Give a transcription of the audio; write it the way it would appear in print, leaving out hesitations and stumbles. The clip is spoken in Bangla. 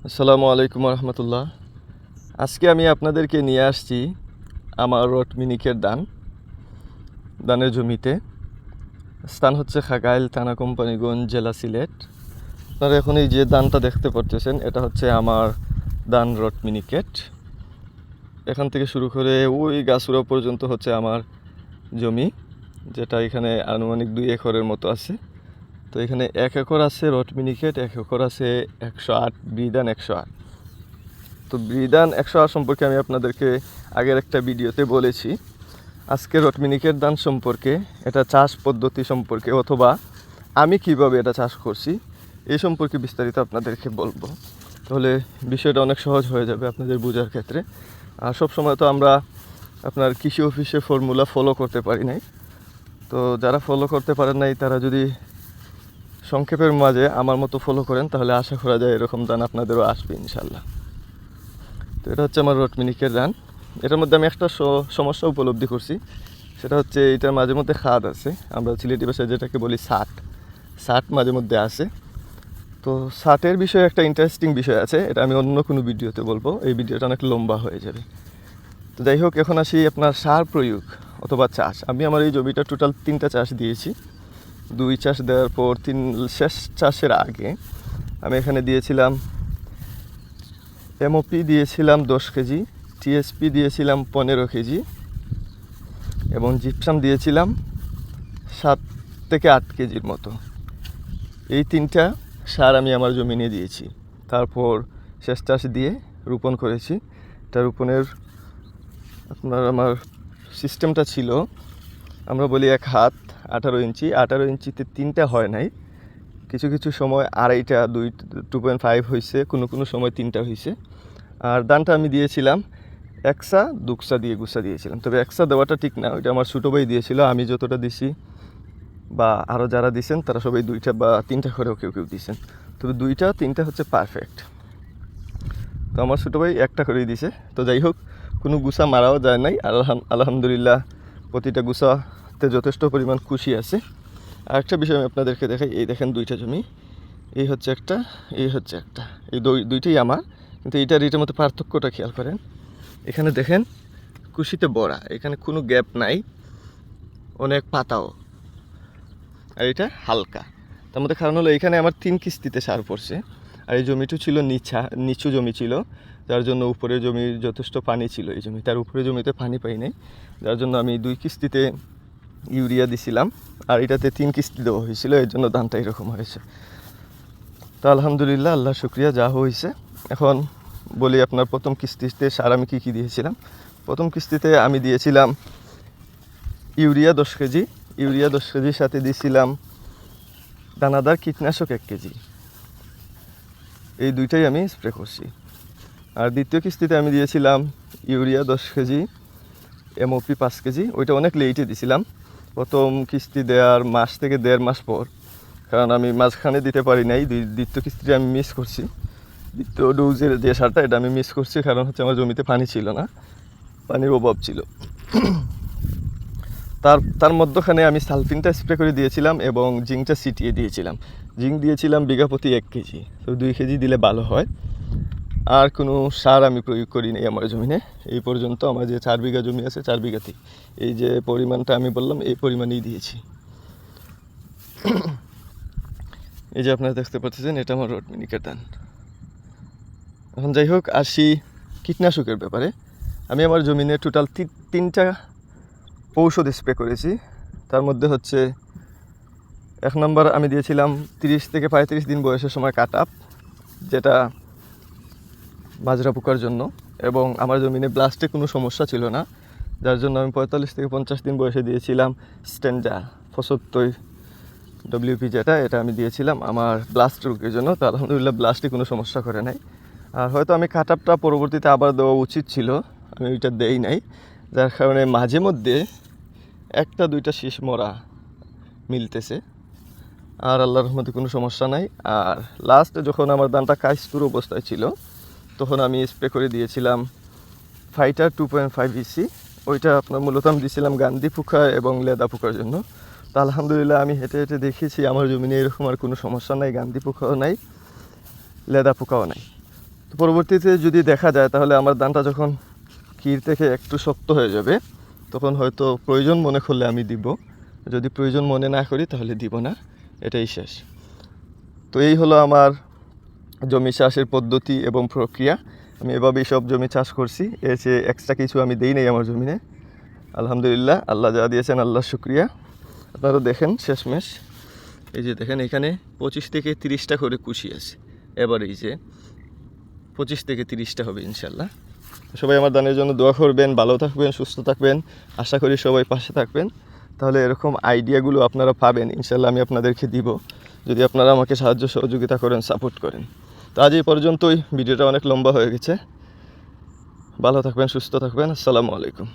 আসসালামু আলাইকুম রহমতুল্লাহ। আজকে আমি আপনাদেরকে নিয়ে আসছি আমার রট মিনিকের দানের জমিতে। স্থান হচ্ছে খাগাইল থানা কোম্পানিগঞ্জ, জেলা সিলেট। আপনারা এখন এই যে দানটা দেখতে পারতেছেন, এটা হচ্ছে আমার দান রট মিনিকেট। এখান থেকে শুরু করে ওই গাছুরা পর্যন্ত হচ্ছে আমার জমি, যেটা এখানে আনুমানিক 2 একরের মতো আছে। তো এখানে 1 একর আছে রট মিনিকেট, 1 একর আছে 108 বিধান 108। তো বিধান 108 সম্পর্কে আমি আপনাদেরকে আগের একটা ভিডিওতে বলেছি। আজকে রট মিনিকেট দান সম্পর্কে, এটা চাষ পদ্ধতি সম্পর্কে, অথবা আমি কিভাবে এটা চাষ করছি এই সম্পর্কে বিস্তারিত আপনাদেরকে বলবো। তাহলে বিষয়টা অনেক সহজ হয়ে যাবে আপনাদের বোঝার ক্ষেত্রে। আর সবসময় তো আমরা আপনার কৃষি অফিসের ফর্মুলা ফলো করতে পারি নাই। তো যারা ফলো করতে পারেন নাই তারা যদি সংক্ষেপের মাঝে আমার মতো ফলো করেন, তাহলে আশা করা যায় এরকম দান আপনাদেরও আসবে ইনশাল্লাহ। তো এটা হচ্ছে আমার রট মিনিকের দান। এটার মধ্যে আমি একটা সমস্যা উপলব্ধি করছি, সেটা হচ্ছে এটার মাঝে মধ্যে খাদ আছে। আমরা সিলেটি ভাষায় যেটাকে বলি সাট মাঝে মধ্যে আছে। তো সাটের বিষয়ে একটা ইন্টারেস্টিং বিষয় আছে, এটা আমি অন্য কোনো ভিডিওতে বলবো, এই ভিডিওটা অনেক লম্বা হয়ে যাবে। তো যাই হোক, এখন আসি আপনার সার প্রয়োগ অথবা চাষ। আমি আমার এই জমিটা টোটাল 3টা চাষ দিয়েছি। 2 চাষ দেওয়ার পর শেষ চাষের আগে আমি এখানে দিয়েছিলাম এমওপি দিয়েছিলাম 10 কেজি, টিএসপি দিয়েছিলাম 15 কেজি এবং জিপসাম দিয়েছিলাম 7 থেকে 8 কেজির মতো। এই 3টা সার আমি আমার জমিনে দিয়েছি। তারপর শেষ চাষ দিয়ে রোপণ করেছি। এটা রোপণের আমার সিস্টেমটা ছিল, আমরা বলি 1 হাত 18 ইঞ্চি। 18 ইঞ্চিতে 3টা হয় নাই, কিছু কিছু সময় 2.5টা 2.5 হয়েছে, কোনো সময় 3টা হয়েছে। আর দানটা আমি দিয়েছিলাম একসা দুকসা দিয়ে গুসা দিয়েছিলাম। তবে একসা দেওয়াটা ঠিক না, ওইটা আমার ছোটো ভাই দিয়েছিল। আমি যতটা দিছি বা আরও যারা দিয়েছেন তারা সবাই 2টা বা 3টা করেও কেউ দিয়েছেন। তবে 2টা 3টা হচ্ছে পারফেক্ট। তো আমার ছোটো ভাই একটা করেই দিছে। তো যাই হোক, কোনো গুসা মারাও যায় নাই। আলহামদুলিল্লাহ প্রতিটা গুসাতে যথেষ্ট পরিমাণ খুশি আছে। আর একটা বিষয় আমি আপনাদেরকে দেখাই, এই দেখেন 2টা জমি, এই হচ্ছে একটা, এই হচ্ছে একটা, এই দুইটাই আমার। কিন্তু এইটার মধ্যে পার্থক্যটা খেয়াল করেন। এখানে দেখেন কুশিতে বড়া, এখানে কোনো গ্যাপ নাই, অনেক পাতাও। আর এটা হালকা। তার মধ্যে কারণ হলো এখানে আমার 3 কিস্তিতে সার পড়ছে। আর এই জমিটা ছিল নিচু জমি ছিল, যার জন্য উপরের জমির যথেষ্ট পানি ছিল এই জমি, তার উপরের জমিতে পানি পাই নাই, যার জন্য আমি 2 কিস্তিতে ইউরিয়া দিছিলাম। আর এটাতে 3 কিস্তি দেওয়া হয়েছিল, এর জন্য ধানটা এরকম হয়েছে। তো আলহামদুলিল্লাহ, আল্লাহ শুক্রিয়া, যা হয়েছে। এখন বলি আপনার প্রথম কিস্তিতে সার আমি কী দিয়েছিলাম। প্রথম কিস্তিতে আমি দিয়েছিলাম ইউরিয়া 10 কেজি, ইউরিয়া 10 কেজির সাথে দিয়েছিলাম দানাদার কীটনাশক 1 কেজি। এই দুইটাই আমি স্প্রে করছি। আর দ্বিতীয় কিস্তিতে আমি দিয়েছিলাম ইউরিয়া 10 কেজি, এমওপি 5 কেজি। ওইটা অনেক লেটে দিয়েছিলাম, প্রথম কিস্তি দেওয়ার মাস থেকে 1.5 মাস পর, কারণ আমি মাঝখানে দিতে পারি নাই। দ্বিতীয় কিস্তিটা আমি মিস করছি, দ্বিতীয় ডোজের যে সারটা এটা আমি মিস করছি, কারণ হচ্ছে আমার জমিতে পানি ছিল না, পানির অভাব ছিল। তার মধ্যখানে আমি সালফিনটা স্প্রে করে দিয়েছিলাম এবং জিঙ্কটা ছিটিয়ে দিয়েছিলাম। জিঙ্ক দিয়েছিলাম বিঘা প্রতি 1 কেজি, তো 2 কেজি দিলে ভালো হয়। আর কোনো সার আমি প্রয়োগ করি নাই আমার জমিনে এই পর্যন্ত। আমার যে 4 বিঘা জমি আছে, 4 বিঘাতেই এই যে পরিমাণটা আমি বললাম, এই পরিমাণেই দিয়েছি। এই যে আপনারা দেখতে পাচ্ছেন, এটা আমার রট মিনিকের ধান। এখন যাই হোক, আসি কীটনাশকের ব্যাপারে। আমি আমার জমিনে টোটাল 3টা ঔষধ স্প্রে করেছি। তার মধ্যে হচ্ছে 1 নম্বর আমি দিয়েছিলাম 30 থেকে 35 দিন বয়সের সময় কাট-আপ, যেটা মাজরা পোকার জন্য, এবং আমার জমিনে ব্লাস্টে কোনো সমস্যা ছিল না, যার জন্য আমি 45 থেকে 50 দিন বয়সে দিয়েছিলাম স্ট্যান্ডা 75 ডব্লিউপি, এটা আমি দিয়েছিলাম আমার ব্লাস্ট রোগের জন্য। তো আলহামদুলিল্লাহ ব্লাস্টে কোনো সমস্যা করে নাই। আর হয়তো আমি কাট-আপটা পরবর্তীতে আবার দেওয়া উচিত ছিল, আমি ওইটা দেই নাই, যার কারণে মাঝে মধ্যে 1-2টা শীষ মরা মিলতেছে। আর আল্লাহর রহমতে কোনো সমস্যা নাই। আর লাস্টে যখন আমার ধানটা কাইস্তুর অবস্থায় ছিল, তখন আমি স্প্রে করে দিয়েছিলাম ফাইটার 2.5 ইসি। ওইটা আপনার মূলত আমি দিয়েছিলাম গান্ধী পোকা এবং লেদা পোকার জন্য। তো আলহামদুলিল্লাহ আমি হেঁটে হেঁটে দেখেছি আমার জমিনে এরকম আর কোনো সমস্যা নাই, গান্ধী পোকাও নাই, লেদা পোকাও নাই। তো পরবর্তীতে যদি দেখা যায় তাহলে আমার ধানটা যখন ক্ষীর থেকে একটু শক্ত হয়ে যাবে তখন হয়তো প্রয়োজন মনে করলে আমি দিব, যদি প্রয়োজন মনে না করি তাহলে দিব না, এটাই শেষ। তো এই হলো আমার জমি চাষের পদ্ধতি এবং প্রক্রিয়া। আমি এভাবেই সব জমি চাষ করছি, এর চেয়ে এক্সট্রা কিছু আমি দেই নাই আমার জমিনে। আলহামদুলিল্লাহ, আল্লাহ যা দিয়েছেন আল্লাহর শুকরিয়া। আপনারা দেখেন শেষমেশ এই যে দেখেন এখানে 25 থেকে 30টা করে কুশি আছে, এবার এই যে 25 থেকে 30টা হবে ইনশাল্লাহ। সবাই আমার ধানের জন্য দোয়া করবেন, ভালো থাকবেন, সুস্থ থাকবেন, আশা করি সবাই পাশে থাকবেন। তাহলে এরকম আইডিয়াগুলো আপনারা পাবেন ইনশাল্লাহ, আমি আপনাদেরকে দিব যদি আপনারা আমাকে সাহায্য সহযোগিতা করেন, সাপোর্ট করেন। তো আজ এই পর্যন্তই, ভিডিওটা অনেক লম্বা হয়ে গেছে। ভালো থাকবেন, সুস্থ থাকবেন, আসসালামু আলাইকুম।